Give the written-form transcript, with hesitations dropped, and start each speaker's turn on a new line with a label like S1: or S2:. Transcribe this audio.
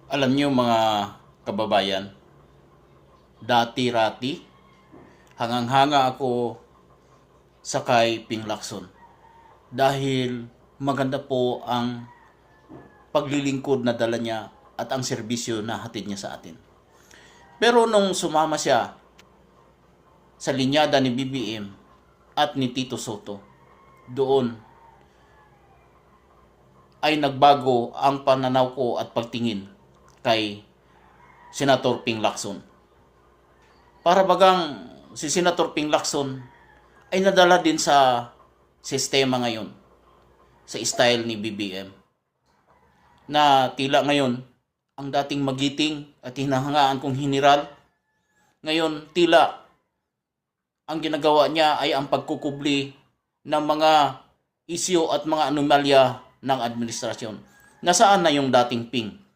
S1: Alam niyo mga kababayan, dati-rati, hangang-hanga ako sakay Ping Lacson dahil maganda po ang paglilingkod na dala niya at ang serbisyo na hatid niya sa atin. Pero nung sumama siya sa linyada ni BBM at ni Tito Soto, doon ay nagbago ang pananaw ko at pagtingin kay Senator Ping Lacson. Para bagang si Senator Ping Lacson ay nadala din sa sistema ngayon, sa style ni BBM, na tila ngayon ang dating magiting at hinahangaan kong general, ngayon tila ang ginagawa niya ay ang pagkukubli ng mga isyu at mga anomalya ng administrasyon. Nasaan na yung dating Ping?